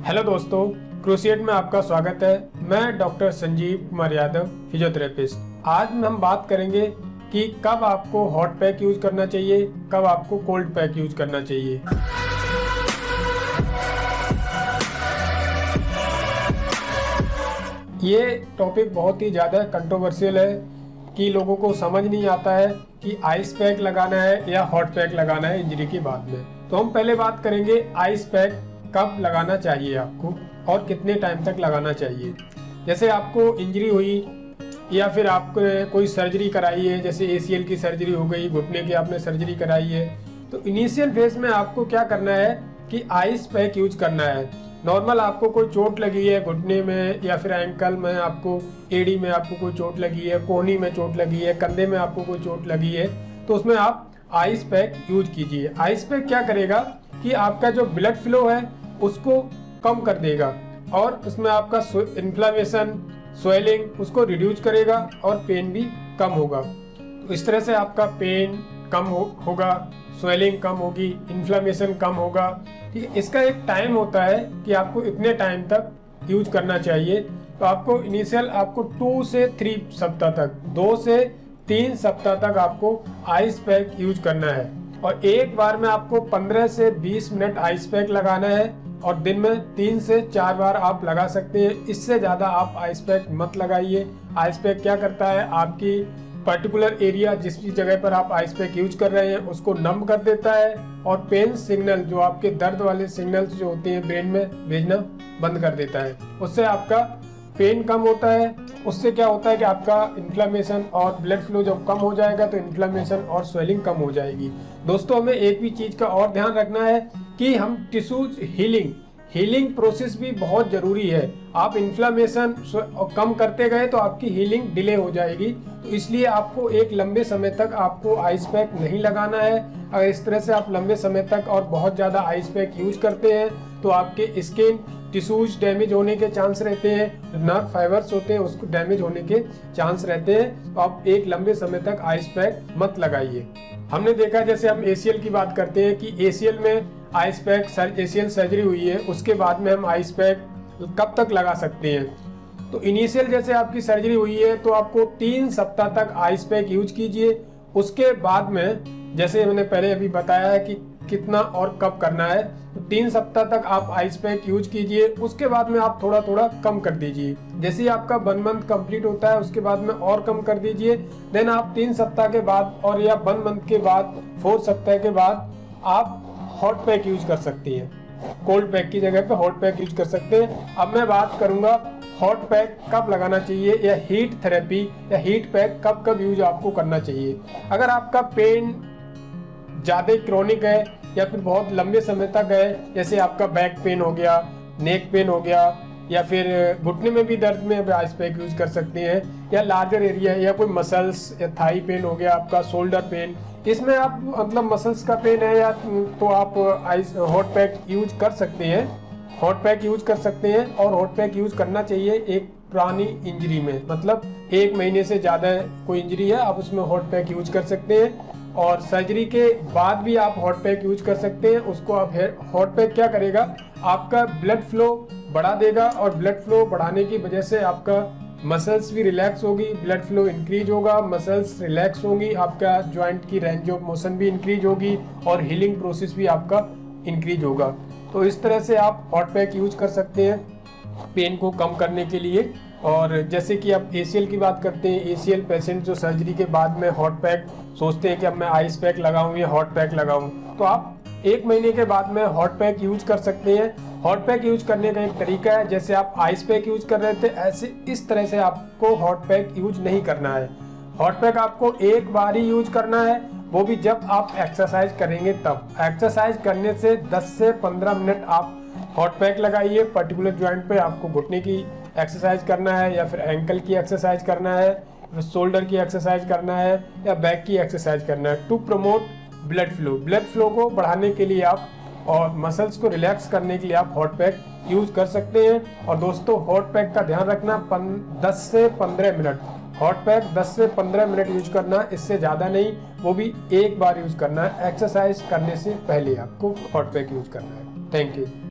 Hello दोस्तों, cruciate में आपका स्वागत है। मैं डॉक्टर संजीव कुमार यादव, फिजियोथेरेपिस्ट। आज हम बात करेंगे कि कब आपको हॉट पैक यूज करना चाहिए, कब आपको कोल्ड पैक यूज करना चाहिए। ये टॉपिक बहुत ही ज़्यादा कंट्रोवर्शियल है कि लोगों को समझ नहीं आता है कि आइस पैक लगाना है या हॉट पैक लगाना है इंजरी के बाद में। तो हम पहले बात करेंगे आइस पैक कब लगाना चाहिए आपको और कितने टाइम तक लगाना चाहिए। जैसे आपको इंजरी हुई या फिर आपने कोई सर्जरी कराई है, जैसे ACL की सर्जरी हो गई, घुटने की आपने सर्जरी कराई है, तो इनिशियल फेज में आपको क्या करना है कि आइस पैक यूज करना है। नॉर्मल आपको कोई चोट लगी है घुटने में या फिर एंकल में, आपको एड़ी में आपको कोई चोट लगी है, कोहनी में चोट लगी है, कंधे में आपको कोई चोट लगी है, तो उसमें आप आइस पैक यूज कीजिए। आइस पैक क्या करेगा कि आपका जो ब्लड फ्लो है उसको कम कर देगा और उसमें आपका इन्फ्लेमेशन, स्वेलिंग उसको रिड्यूस करेगा और पेन भी कम होगा। तो इस तरह से आपका पेन कम होगा, स्वेलिंग कम होगी, इन्फ्लेमेशन कम होगा। ठीक है, इसका एक टाइम होता है कि आपको इतने टाइम तक यूज करना चाहिए। तो आपको इनिशियल 2 से 3 सप्ताह तक, 2 से 3 सप्ताह तक आपको आइस पैक यूज करना है और एक बार में आपको 15 से 20 मिनट आइस पैक लगाना है और दिन में 3 से 4 बार आप लगा सकते हैं। इससे ज़्यादा आप आइस पैक मत लगाइए। आइस पैक क्या करता है, आपकी पर्टिकुलर एरिया जिस भी जगह पर आप आइस पैक यूज कर रहे हैं उसको नम कर देता है और पेन सिग्नल, जो आपके दर्द वाले सिग्नल्स जो होते हैं ब्रेन में भेजना बंद कर देता है। उससे आपका पेन कम होता है। उससे क्या होता है कि आपका इन्फ्लेमेशन और ब्लड फ्लो जब कम हो जाएगा तो इन्फ्लेमेशन और स्वेलिंग कम हो जाएगी। दोस्तों, हमें एक भी चीज़ का और ध्यान रखना है कि हम टिश्यूज हीलिंग प्रोसेस भी बहुत ज़रूरी है। आप इन्फ्लेमेशन कम करते गए तो आपकी हीलिंग डिले हो जाएगी। तो इसलिए आपको एक लंबे समय तक आपको आइस पैक नहीं लगाना है। अगर इस तरह से आप लंबे समय तक और बहुत ज़्यादा आइस पैक यूज करते हैं तो आपके स्किन टिश्यूज डैमेज होने के चांस रहते हैं, नर्व फाइबर्स होते हैं उसको डैमेज होने के चांस रहते हैं। तो आप एक लंबे समय तक आइस पैक मत लगाइए। हमने देखा, जैसे हम ACL की बात करते हैं कि ACL में आइस पैक, ACL सर्जरी हुई है उसके बाद में हम आइस पैक कब तक लगा सकते हैं। तो इनिशियल जैसे आपकी सर्जरी हुई है तो आपको 3 सप्ताह तक आइस पैक यूज कीजिए। उसके बाद में जैसे मैंने पहले अभी बताया है कि कितना और कब करना है, तो 3 सप्ताह तक आप आइस पैक यूज कीजिए। उसके बाद में आप थोड़ा थोड़ा कम कर दीजिए। जैसे ही आपका 1 मंथ कंप्लीट होता है उसके बाद में और कम कर दीजिए। देन आप 3 सप्ताह के बाद और या 1 मंथ के बाद 4 सप्ताह के बाद आप हॉट पैक यूज कर सकती हैं। कोल्ड पैक की जगह पे हॉट पैक यूज कर सकते हैं। अब मैं बात करूंगा हॉट पैक कब लगाना चाहिए या हीट थेरेपी या हीट पैक कब कब यूज आपको करना चाहिए। अगर आपका पेन ज़्यादा क्रोनिक है या फिर बहुत लंबे समय तक है, जैसे आपका बैक पेन हो गया, नेक पेन हो गया या फिर घुटने में भी दर्द में अब आइस पैक यूज कर सकते हैं, या लार्जर एरिया या कोई मसल्स या थाई पेन हो गया, आपका शोल्डर पेन, इसमें आप मतलब मसल्स का पेन है या तो आप आइस हॉट पैक यूज कर सकते हैं। हॉट पैक यूज कर सकते हैं और हॉट पैक यूज करना चाहिए एक पुरानी इंजरी में, मतलब 1 महीने से ज़्यादा कोई इंजरी है आप उसमें हॉट पैक यूज कर सकते हैं। और सर्जरी के बाद भी आप हॉट पैक यूज कर सकते हैं। उसको आप हॉट पैक क्या करेगा, आपका ब्लड फ्लो बढ़ा देगा और ब्लड फ्लो बढ़ाने की वजह से आपका मसल्स भी रिलैक्स होगी, ब्लड फ्लो इंक्रीज होगा, मसल्स रिलैक्स होंगी, आपका जॉइंट की रेंज ऑफ मोशन भी इंक्रीज होगी और हीलिंग प्रोसेस भी आपका इंक्रीज होगा। तो इस तरह से आप हॉट पैक यूज कर सकते हैं पेन को कम करने के लिए। और जैसे कि आप ACL की बात करते हैं, ACL पेशेंट जो सर्जरी के बाद में हॉट पैक सोचते हैं कि अब मैं आइस पैक लगाऊं या हॉट पैक लगाऊं, तो आप 1 महीने के बाद में हॉट पैक यूज कर सकते हैं। हॉट पैक यूज करने का एक तरीका है, जैसे आप आइस पैक यूज कर रहे थे ऐसे इस तरह से आपको हॉट पैक यूज नहीं करना है। हॉट पैक आपको एक बार ही यूज करना है, वो भी जब आप एक्सरसाइज करेंगे तब। एक्सरसाइज करने से 10 से 15 मिनट आप हॉट पैक लगाइए। पर्टिकुलर जॉइंट पे आपको घुटने की एक्सरसाइज करना है या फिर एंकल की एक्सरसाइज करना है, फिर शोल्डर की एक्सरसाइज करना है या बैक की एक्सरसाइज करना है टू प्रमोट ब्लड फ्लो को बढ़ाने के लिए आप और मसल्स को रिलैक्स करने के लिए आप हॉट पैक यूज कर सकते हैं। और दोस्तों, हॉट पैक का ध्यान रखना 10 से 15 मिनट, हॉट पैक 10 से 15 मिनट यूज करना, इससे ज़्यादा नहीं, वो भी एक बार यूज करना है। एक्सरसाइज करने से पहले आपको हॉट पैक यूज करना है। Thank you.